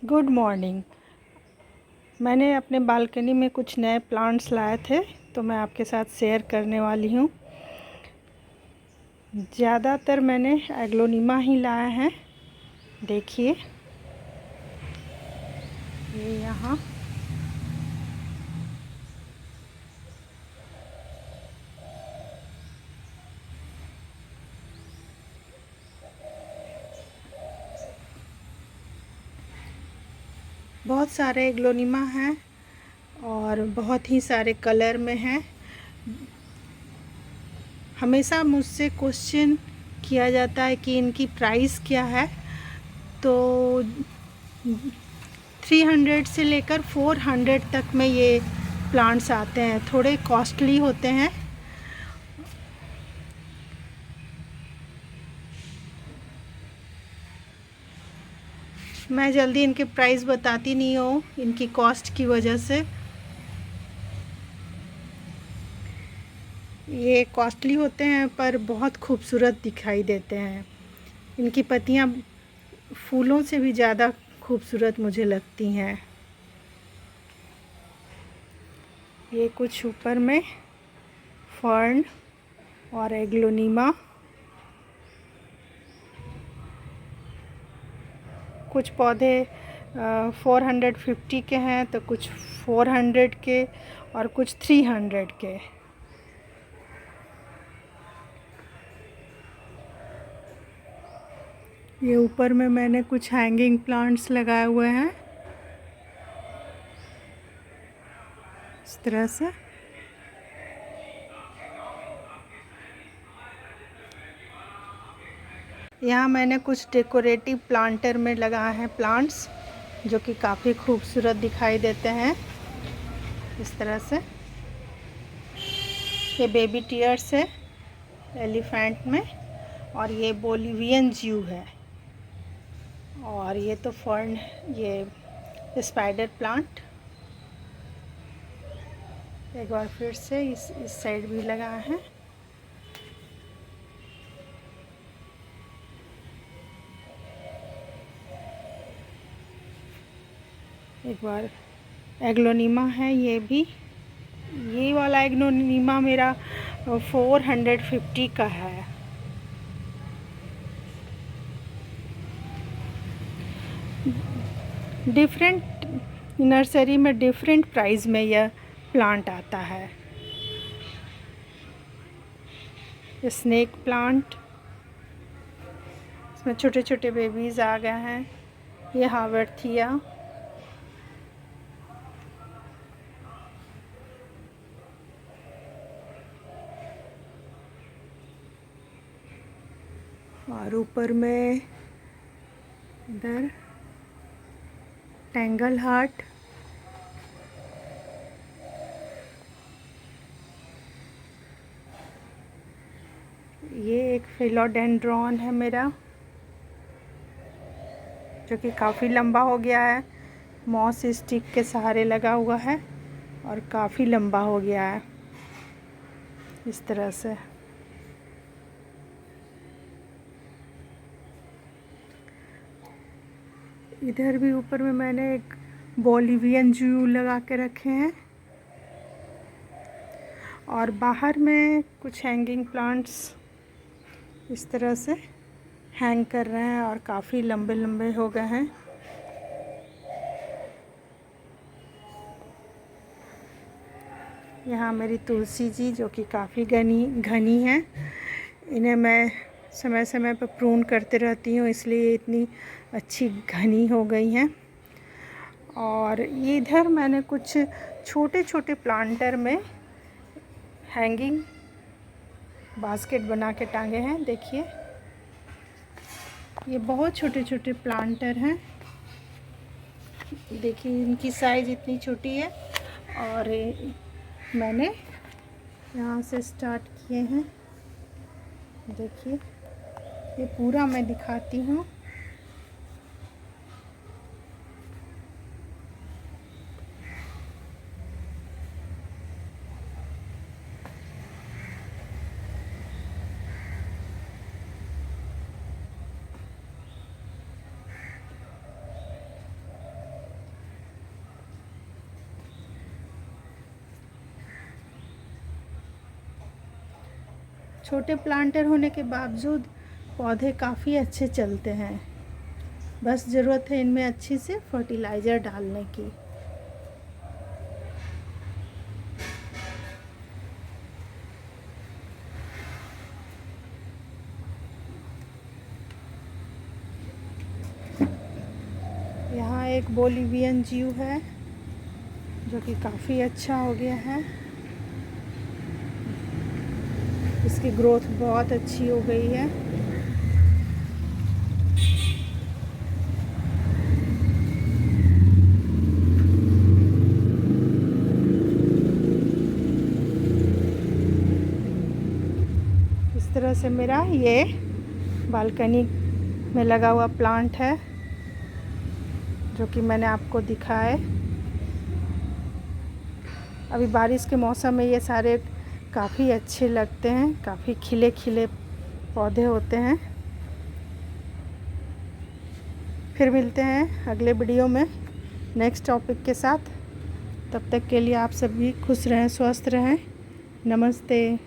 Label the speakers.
Speaker 1: Good morning. मैंने अपने balcony में कुछ नए प्लांट्स लाए थे तो मैं आपके साथ शेयर करने वाली हूँ। ज़्यादातर मैंने एग्लोनिमा ही लाया है। देखिए ये यहाँ बहुत सारे एग्लोनिमा हैं और बहुत ही सारे कलर में हैं। हमेशा मुझसे क्वेश्चन किया जाता है कि इनकी प्राइस क्या है, तो 300 से लेकर 400 तक में ये प्लांट्स आते हैं। थोड़े कॉस्टली होते हैं। मैं जल्दी इनके प्राइस बताती नहीं हूँ इनकी कॉस्ट की वजह से। ये कॉस्टली होते हैं पर बहुत खूबसूरत दिखाई देते हैं। इनकी पत्तियाँ फूलों से भी ज़्यादा खूबसूरत मुझे लगती हैं। ये कुछ ऊपर में फर्न और एग्लोनिमा, कुछ पौधे 450 के हैं तो कुछ 400 के और कुछ 300 के। ये ऊपर में मैंने कुछ हैंगिंग प्लांट्स लगाए हुए हैं इस तरह से। यहाँ मैंने कुछ डेकोरेटिव प्लांटर में लगाए हैं प्लांट्स जो कि काफ़ी खूबसूरत दिखाई देते हैं इस तरह से। ये बेबी टीयर्स है एलिफेंट में, और ये बोलिवियन ज्यू है, और ये तो फर्न, ये स्पाइडर प्लांट। एक बार फिर से इस साइड भी लगा है। एक बार एग्लोनिमा है ये भी। ये वाला एग्लोनिमा मेरा 450 का है। डिफरेंट नर्सरी में डिफरेंट प्राइस में यह प्लांट आता है। स्नेक प्लांट, इसमें छोटे छोटे बेबीज आ गए हैं। ये हावर्थिया, और ऊपर में इधर टेंगल हार्ट। ये एक फिलोडेंड्रॉन है मेरा जो कि काफ़ी लंबा हो गया है। मॉस स्टिक के सहारे लगा हुआ है और काफ़ी लंबा हो गया है इस तरह से। इधर भी ऊपर में मैंने एक बोलिवियन ज्यू लगा के रखे हैं, और बाहर में कुछ हैंगिंग प्लांट्स इस तरह से हैंग कर रहे हैं और काफ़ी लंबे लंबे हो गए हैं। यहाँ मेरी तुलसी जी जो कि काफ़ी घनी है। इन्हें मैं समय समय पर प्रून करते रहती हूँ, इसलिए इतनी अच्छी घनी हो गई हैं। और इधर मैंने कुछ छोटे छोटे प्लांटर में हैंगिंग बास्केट बना के टांगे हैं। देखिए ये बहुत छोटे छोटे प्लांटर हैं। देखिए इनकी साइज़ इतनी छोटी है, और मैंने यहाँ से स्टार्ट किए हैं। देखिए ये पूरा मैं दिखाती हूँ। छोटे प्लांटर होने के बावजूद पौधे काफ़ी अच्छे चलते हैं। बस ज़रूरत है इनमें अच्छी से फर्टिलाइज़र डालने की। यहाँ एक बोलिवियन जीव है जो कि काफ़ी अच्छा हो गया है। इसकी ग्रोथ बहुत अच्छी हो गई है। इस तरह से मेरा ये बालकनी में लगा हुआ प्लांट है जो कि मैंने आपको दिखाया। अभी बारिश के मौसम में ये सारे काफ़ी अच्छे लगते हैं, काफ़ी खिले खिले पौधे होते हैं। फिर मिलते हैं अगले वीडियो में नेक्स्ट टॉपिक के साथ। तब तक के लिए आप सभी खुश रहें, स्वस्थ रहें। नमस्ते।